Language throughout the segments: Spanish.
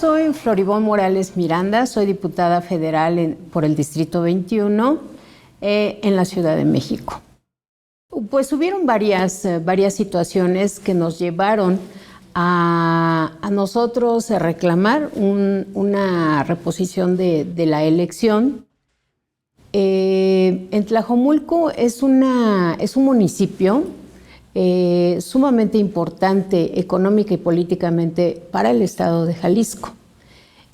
soy Floribón Morales Miranda, soy diputada federal por el Distrito 21 en la Ciudad de México. Pues hubieron varias situaciones que nos llevaron a nosotros a reclamar una reposición de la elección. En Tlajomulco es un municipio sumamente importante económica y políticamente para el estado de Jalisco.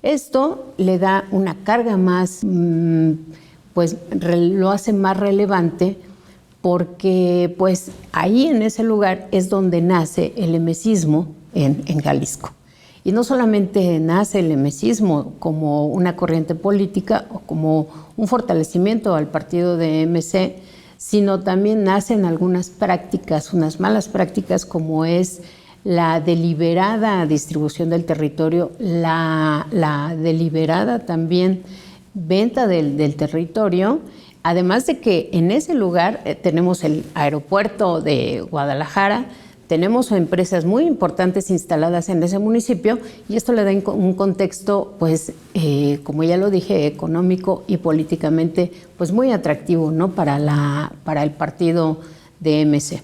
Esto le da una carga más, pues lo hace más relevante porque pues ahí en ese lugar es donde nace el emesismo en Jalisco. Y no solamente nace el emesismo como una corriente política o como un fortalecimiento al partido de MC, sino también nacen algunas prácticas, unas malas prácticas como es la deliberada distribución del territorio, la deliberada también venta del territorio, además de que en ese lugar tenemos el aeropuerto de Guadalajara, tenemos empresas muy importantes instaladas en ese municipio y esto le da un contexto, pues, como ya lo dije, económico y políticamente, pues muy atractivo, ¿no? para el partido de MC.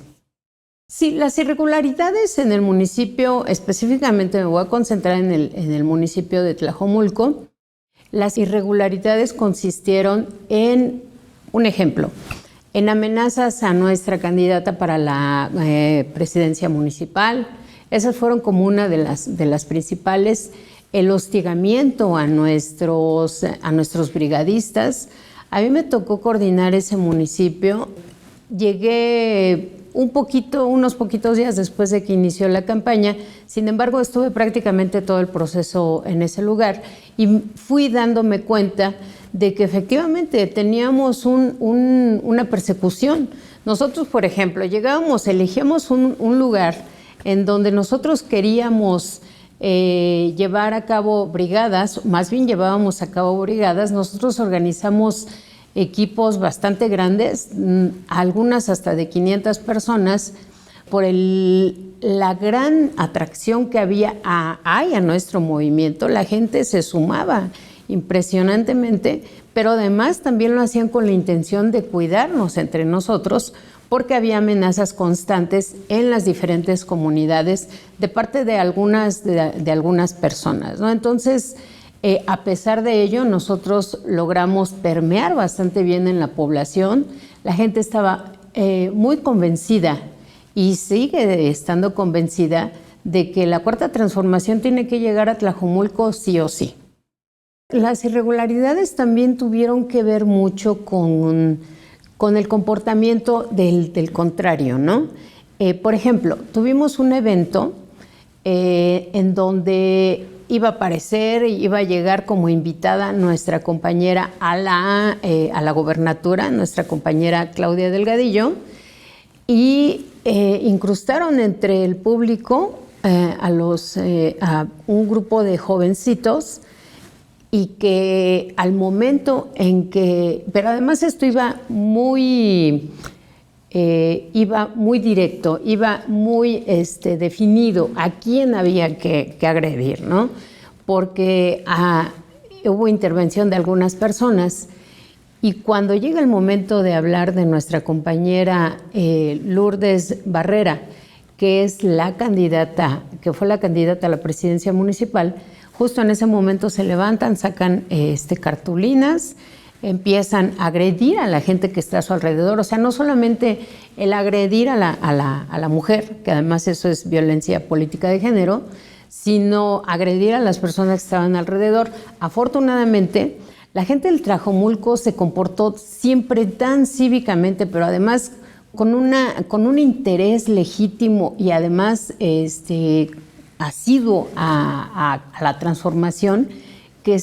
Sí, las irregularidades en el municipio, específicamente me voy a concentrar en el municipio de Tlajomulco. Las irregularidades consistieron en, un ejemplo, en amenazas a nuestra candidata para la presidencia municipal. Esas fueron como una de las principales. El hostigamiento a nuestros brigadistas. A mí me tocó coordinar ese municipio. Llegué unos poquitos días después de que inició la campaña. Sin embargo, estuve prácticamente todo el proceso en ese lugar y fui dándome cuenta de que efectivamente teníamos una persecución. Nosotros, por ejemplo, elegíamos un lugar en donde nosotros queríamos llevar a cabo brigadas, más bien llevábamos a cabo brigadas. Nosotros organizamos equipos bastante grandes, algunas hasta de 500 personas, por la gran atracción que hay a nuestro movimiento. La gente se sumaba impresionantemente, pero además también lo hacían con la intención de cuidarnos entre nosotros, porque había amenazas constantes en las diferentes comunidades de parte de algunas personas, ¿no? Entonces, a pesar de ello, nosotros logramos permear bastante bien en la población. La gente estaba muy convencida y sigue estando convencida de que la Cuarta Transformación tiene que llegar a Tlajomulco sí o sí. Las irregularidades también tuvieron que ver mucho con el comportamiento del contrario, ¿no? Por ejemplo, tuvimos un evento en donde iba a llegar como invitada nuestra compañera a la gobernatura, nuestra compañera Claudia Delgadillo, y incrustaron entre el público a un grupo de jovencitos, y que al momento en que, pero además esto iba muy directo, iba muy definido a quién había que agredir, ¿no? Porque hubo intervención de algunas personas y cuando llega el momento de hablar de nuestra compañera Lourdes Barrera, que es que fue la candidata a la presidencia municipal, justo en ese momento se levantan, sacan cartulinas, empiezan a agredir a la gente que está a su alrededor. O sea, no solamente el agredir a la mujer, que además eso es violencia política de género, sino agredir a las personas que estaban alrededor. Afortunadamente, la gente del Tlajomulco se comportó siempre tan cívicamente, pero además con un interés legítimo y además asiduo a la transformación, que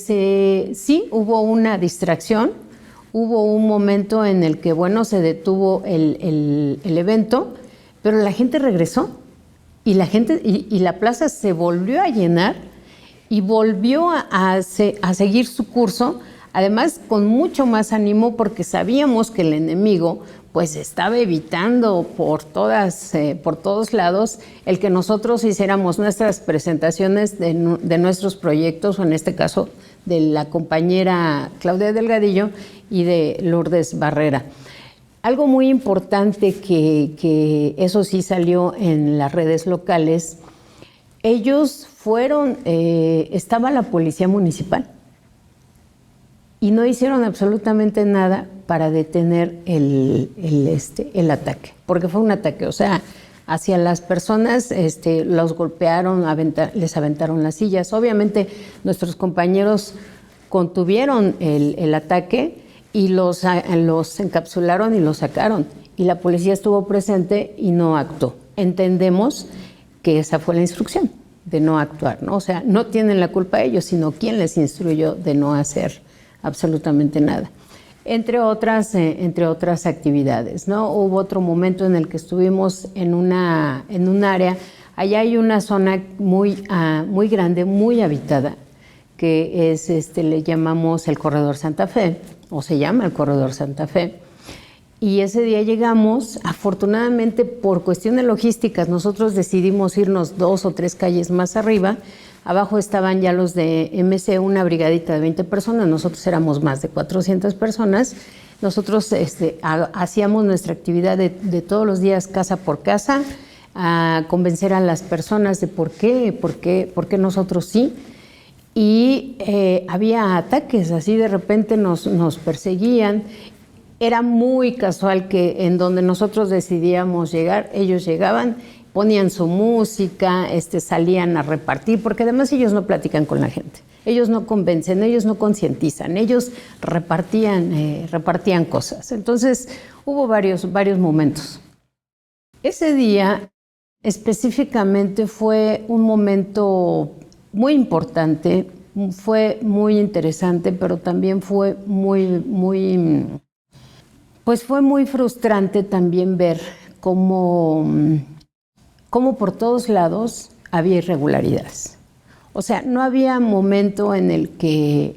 sí hubo una distracción, hubo un momento en el que, bueno, se detuvo el evento, pero la gente regresó y la plaza se volvió a llenar y volvió a seguir su curso, además con mucho más ánimo porque sabíamos que el enemigo pues estaba evitando por todos lados el que nosotros hiciéramos nuestras presentaciones de nuestros proyectos, o en este caso de la compañera Claudia Delgadillo y de Lourdes Barrera. Algo muy importante que eso sí salió en las redes locales, ellos fueron, estaba la policía municipal y no hicieron absolutamente nada para detener el ataque, porque fue un ataque, o sea, hacia las personas, los golpearon, les aventaron las sillas. Obviamente nuestros compañeros contuvieron el ataque y los encapsularon y los sacaron, y la policía estuvo presente y no actuó. Entendemos que esa fue la instrucción, de no actuar, ¿no? O sea, no tienen la culpa ellos, sino quien les instruyó de no hacer absolutamente nada. Entre otras actividades, ¿no? Hubo otro momento en el que estuvimos en un área, allá hay una zona muy grande, muy habitada, que es, le llamamos el Corredor Santa Fe, o se llama el Corredor Santa Fe. Y ese día llegamos, afortunadamente por cuestiones logísticas, nosotros decidimos irnos 2 o 3 calles más arriba. Abajo estaban ya los de MC, una brigadita de 20 personas, nosotros éramos más de 400 personas. Nosotros hacíamos nuestra actividad de todos los días, casa por casa, a convencer a las personas de por qué nosotros sí. Y había ataques, así de repente nos perseguían. Era muy casual que en donde nosotros decidíamos llegar, ellos llegaban, ponían su música, salían a repartir, porque además ellos no platican con la gente, ellos no convencen, ellos no concientizan, ellos repartían cosas. Entonces hubo varios momentos. Ese día específicamente fue un momento muy importante, fue muy interesante, pero también fue fue muy frustrante también ver cómo por todos lados había irregularidades. O sea, no había momento en el que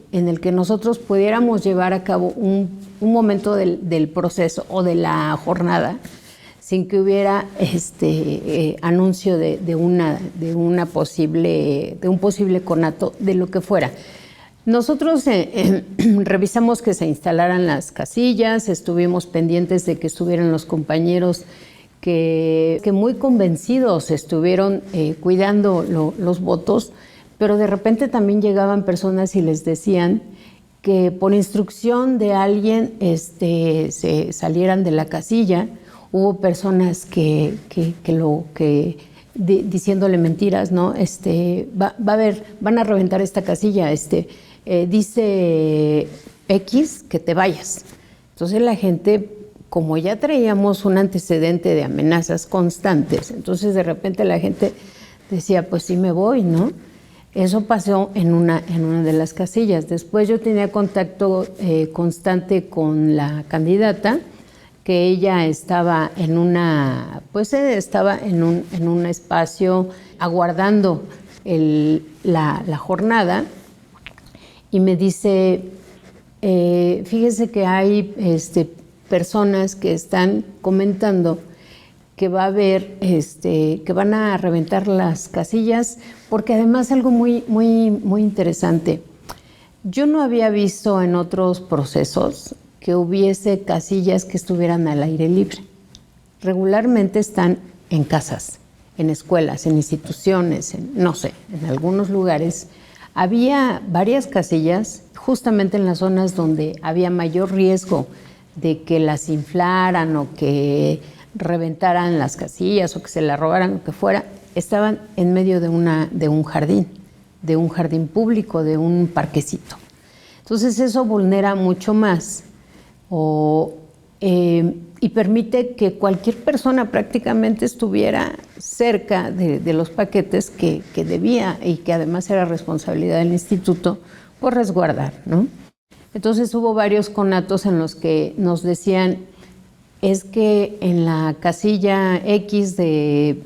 nosotros pudiéramos llevar a cabo un momento del proceso o de la jornada sin que hubiera anuncio de un posible conato, de lo que fuera. Nosotros revisamos que se instalaran las casillas, estuvimos pendientes de que estuvieran los compañeros que muy convencidos estuvieron cuidando los votos, pero de repente también llegaban personas y les decían que por instrucción de alguien se salieran de la casilla. Hubo personas diciéndole mentiras, ¿no? Van a reventar esta casilla, dice X que te vayas. Entonces la gente, como ya traíamos un antecedente de amenazas constantes, entonces de repente la gente decía, pues sí me voy, ¿no? Eso pasó en una de las casillas. Después yo tenía contacto constante con la candidata, que ella estaba en un espacio aguardando la jornada, y me dice, fíjese que hay personas que están comentando que va a haber, que van a reventar las casillas, porque además algo muy interesante. Yo no había visto en otros procesos que hubiese casillas que estuvieran al aire libre. Regularmente están en casas, en escuelas, en instituciones, en algunos lugares. Había varias casillas justamente en las zonas donde había mayor riesgo de que las inflaran o que reventaran las casillas o que se las robaran, o que fuera. Estaban en medio de un jardín público, de un parquecito. Entonces eso vulnera mucho más y permite que cualquier persona prácticamente estuviera cerca de los paquetes que debía, y que además era responsabilidad del instituto, por resguardar, ¿no? Entonces hubo varios conatos en los que nos decían, es que en la casilla X de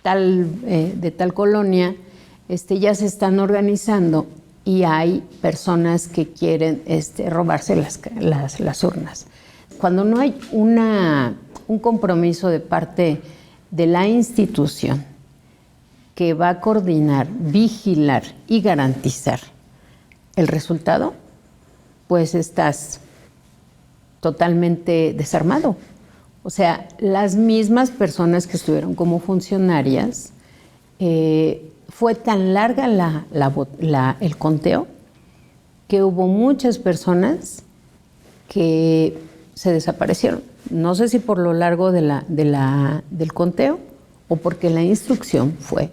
tal colonia ya se están organizando y hay personas que quieren robarse las urnas. Cuando no hay un compromiso de parte de la institución que va a coordinar, vigilar y garantizar el resultado, pues estás totalmente desarmado. O sea, las mismas personas que estuvieron como funcionarias, fue tan larga el conteo que hubo muchas personas que se desaparecieron. No sé si por lo largo del conteo o porque la instrucción fue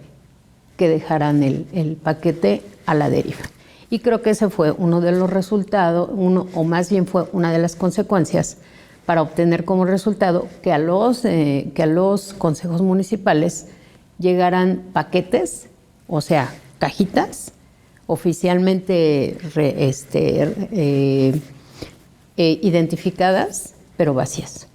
que dejaran el paquete a la deriva. Y creo que ese fue uno de los resultados, o más bien fue una de las consecuencias para obtener como resultado que a los consejos municipales llegaran paquetes, o sea, cajitas oficialmente identificadas, pero vacías.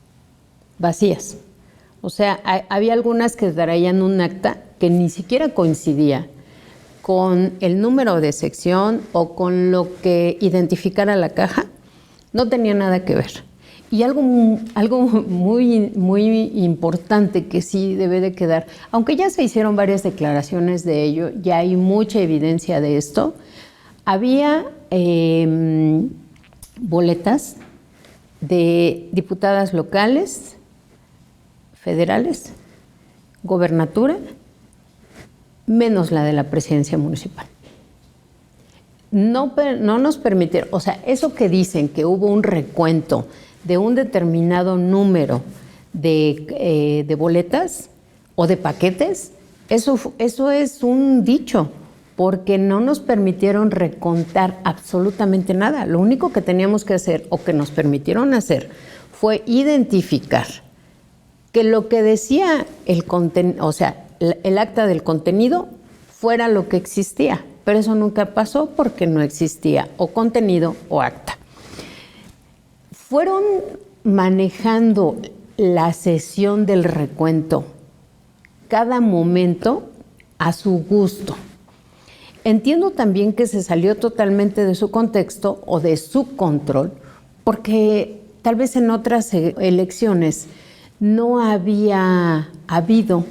O sea, había algunas que traían un acta que ni siquiera coincidía con el número de sección o con lo que identificara la caja, no tenía nada que ver. Y algo muy, muy importante que sí debe de quedar, aunque ya se hicieron varias declaraciones de ello, ya hay mucha evidencia de esto, había boletas de diputadas locales, federales, gobernatura, menos la de la presidencia municipal. No nos permitieron, o sea, eso que dicen que hubo un recuento de un determinado número de boletas o de paquetes, eso es un dicho, porque no nos permitieron recontar absolutamente nada. Lo único que teníamos que hacer, o que nos permitieron hacer, fue identificar que lo que decía el acta del contenido fuera lo que existía, pero eso nunca pasó porque no existía o contenido o acta. Fueron manejando la sesión del recuento cada momento a su gusto. Entiendo también que se salió totalmente de su contexto o de su control, porque tal vez en otras elecciones no había habido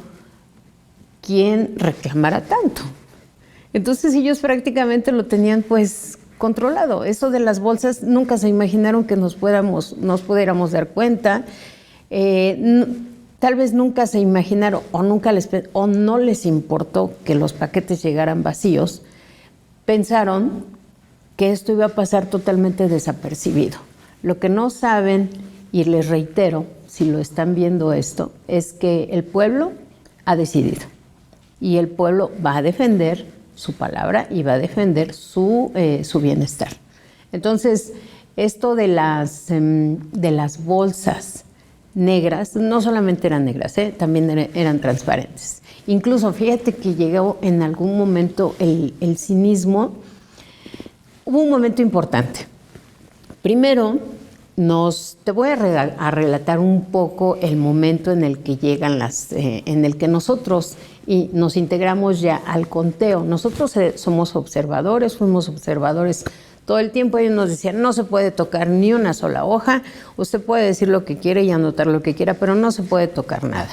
quien reclamara tanto. Entonces ellos prácticamente lo tenían pues controlado. Eso de las bolsas nunca se imaginaron que nos pudiéramos dar cuenta. Tal vez nunca se imaginaron o no les importó que los paquetes llegaran vacíos. Pensaron que esto iba a pasar totalmente desapercibido. Lo que no saben, y les reitero, si lo están viendo esto, es que el pueblo ha decidido y el pueblo va a defender su palabra y va a defender su bienestar. Entonces, esto de las bolsas negras, no solamente eran negras, también eran transparentes. Incluso fíjate que llegó en algún momento el cinismo. Hubo un momento importante. Primero, te voy a relatar un poco el momento en el que llegan en el que nosotros nos integramos ya al conteo. Nosotros somos observadores, fuimos observadores todo el tiempo. Ellos nos decían, no se puede tocar ni una sola hoja, usted puede decir lo que quiere y anotar lo que quiera, pero no se puede tocar nada.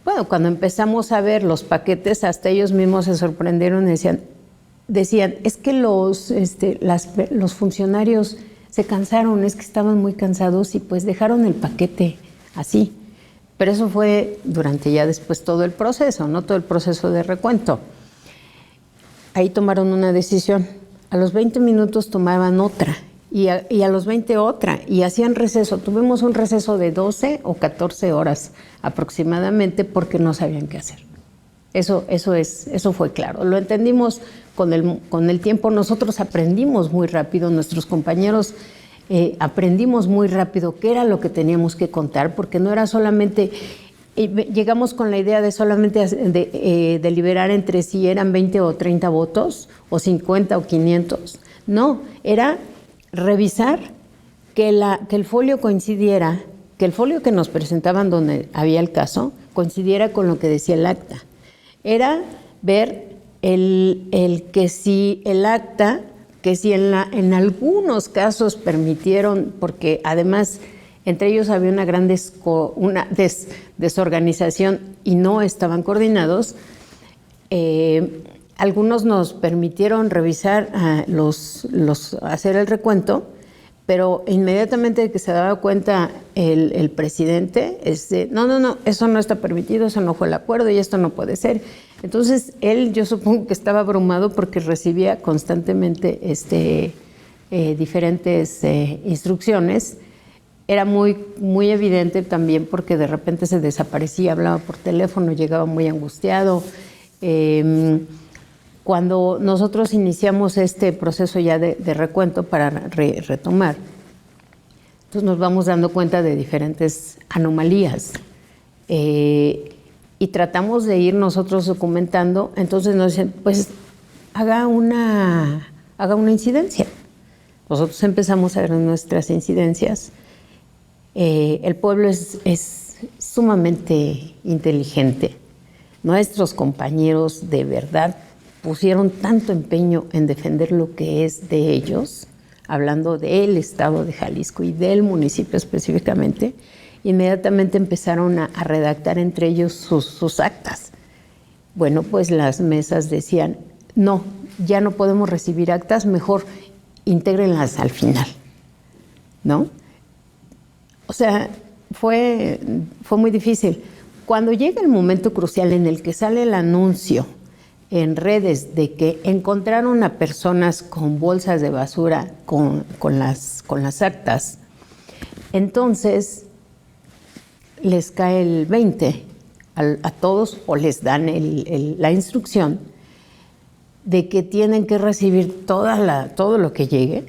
Bueno, cuando empezamos a ver los paquetes, hasta ellos mismos se sorprendieron y decían, es que los funcionarios se cansaron, es que estaban muy cansados y pues dejaron el paquete así. Pero eso fue durante ya después todo el proceso, no todo el proceso de recuento. Ahí tomaron una decisión. A los 20 minutos tomaban otra y a los 20 otra y hacían receso. Tuvimos un receso de 12 o 14 horas aproximadamente porque no sabían qué hacer. Eso fue claro. Lo entendimos con el tiempo. Nosotros aprendimos muy rápido, nuestros compañeros aprendimos muy rápido qué era lo que teníamos que contar, porque no era solamente, llegamos con la idea de solamente deliberar entre si eran 20 o 30 votos, o 50 o 500. No, era revisar que el folio coincidiera, que el folio que nos presentaban donde había el caso, coincidiera con lo que decía el acta. Era ver que si el acta, que si en algunos casos permitieron, porque además Entre ellos había una gran desorganización y no estaban coordinados. Algunos nos permitieron revisar, hacer el recuento, pero inmediatamente que se daba cuenta el presidente, no, eso no está permitido, eso no fue el acuerdo y esto no puede ser. Entonces él, yo supongo que estaba abrumado porque recibía constantemente diferentes instrucciones. Era muy, muy evidente también porque de repente se desaparecía, hablaba por teléfono, llegaba muy angustiado. Cuando nosotros iniciamos este proceso ya de recuento para retomar, entonces nos vamos dando cuenta de diferentes anomalías y tratamos de ir nosotros documentando. Entonces nos dicen, pues haga una incidencia. Nosotros empezamos a ver nuestras incidencias. El pueblo es sumamente inteligente. Nuestros compañeros de verdad pusieron tanto empeño en defender lo que es de ellos, hablando del estado de Jalisco y del municipio específicamente. Inmediatamente empezaron a redactar entre ellos sus actas. Bueno, pues las mesas decían, no, ya no podemos recibir actas, mejor intégrenlas al final, ¿no? O sea, fue muy difícil. Cuando llega el momento crucial en el que sale el anuncio en redes de que encontraron a personas con bolsas de basura con las actas, entonces les cae el 20 a todos, o les dan la instrucción de que tienen que recibir todo lo que llegue.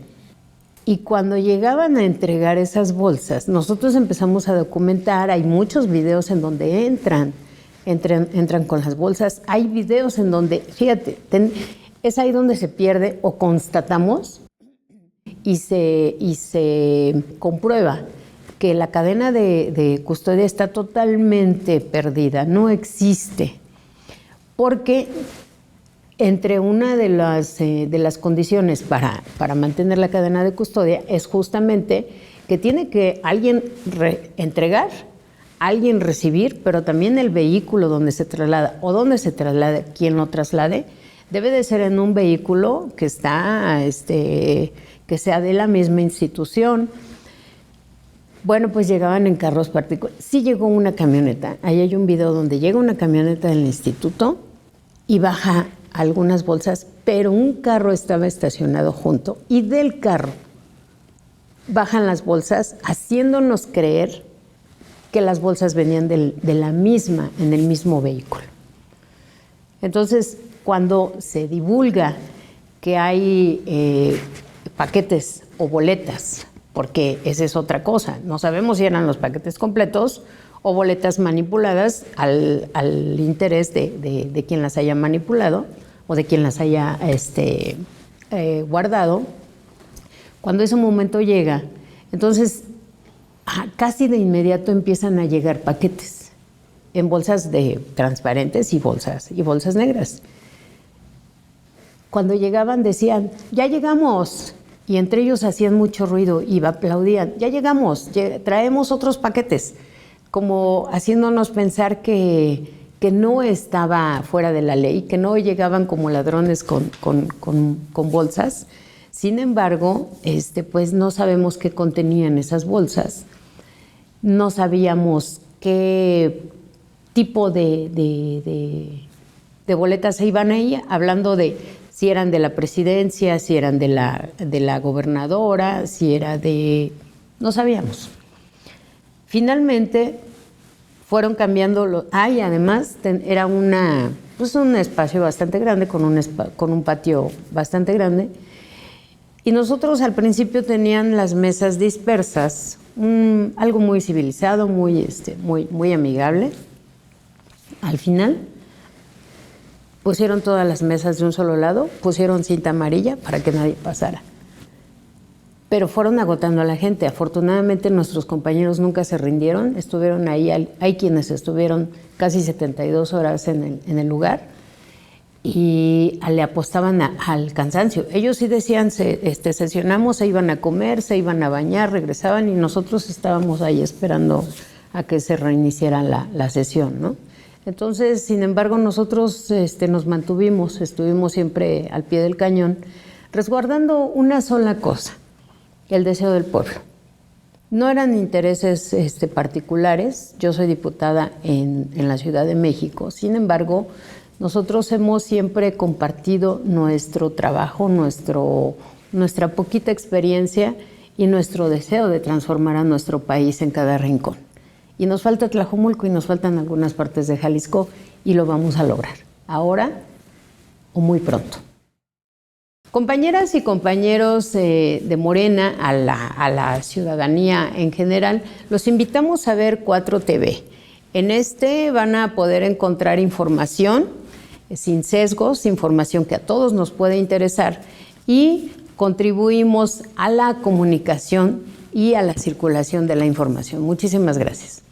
Y cuando llegaban a entregar esas bolsas, nosotros empezamos a documentar. Hay muchos videos en donde entran con las bolsas. Hay videos en donde, fíjate, es ahí donde se pierde o constatamos y se comprueba que la cadena de custodia está totalmente perdida, no existe. Porque entre una de las condiciones para mantener la cadena de custodia es justamente que tiene que alguien entregar, alguien recibir, pero también el vehículo donde se traslada o donde se traslade, quien lo traslade, debe de ser en un vehículo que sea de la misma institución. Bueno, pues llegaban en carros particulares. Sí llegó una camioneta. Ahí hay un video donde llega una camioneta del instituto y baja algunas bolsas, pero un carro estaba estacionado junto y del carro bajan las bolsas, haciéndonos creer que las bolsas venían en el mismo vehículo. Entonces, cuando se divulga que hay paquetes o boletas, porque esa es otra cosa, no sabemos si eran los paquetes completos o boletas manipuladas al interés de quien las haya manipulado o de quien las haya guardado. Cuando ese momento llega, entonces casi de inmediato empiezan a llegar paquetes en bolsas transparentes y bolsas negras. Cuando llegaban decían, ya llegamos, y entre ellos hacían mucho ruido y aplaudían, ya llegamos, traemos otros paquetes, como haciéndonos pensar que no estaba fuera de la ley, que no llegaban como ladrones con bolsas. Sin embargo, pues no sabemos qué contenían esas bolsas, no sabíamos qué tipo de boletas se iban ahí, hablando de si eran de la presidencia, si eran de la gobernadora, si era no sabíamos. Finalmente fueron cambiando y además era un espacio bastante grande, con un patio bastante grande. Y nosotros al principio tenían las mesas dispersas, algo muy civilizado, muy amigable. Al final pusieron todas las mesas de un solo lado, pusieron cinta amarilla para que nadie pasara. Pero fueron agotando a la gente. Afortunadamente nuestros compañeros nunca se rindieron, estuvieron ahí. Hay quienes estuvieron casi 72 horas en el lugar y le apostaban al cansancio. Ellos sí decían, sesionamos, se iban a comer, se iban a bañar, regresaban y nosotros estábamos ahí esperando a que se reiniciara la sesión, ¿no? Entonces, sin embargo, nosotros nos mantuvimos, estuvimos siempre al pie del cañón, resguardando una sola cosa, el deseo del pueblo. No eran intereses particulares. Yo soy diputada en la Ciudad de México, sin embargo, nosotros hemos siempre compartido nuestro trabajo, nuestra poquita experiencia y nuestro deseo de transformar a nuestro país en cada rincón. Y nos falta Tlajomulco y nos faltan algunas partes de Jalisco y lo vamos a lograr, ahora o muy pronto. Compañeras y compañeros de Morena, a la ciudadanía en general, los invitamos a ver 4TV. En van a poder encontrar información sin sesgos, información que a todos nos puede interesar y contribuimos a la comunicación y a la circulación de la información. Muchísimas gracias.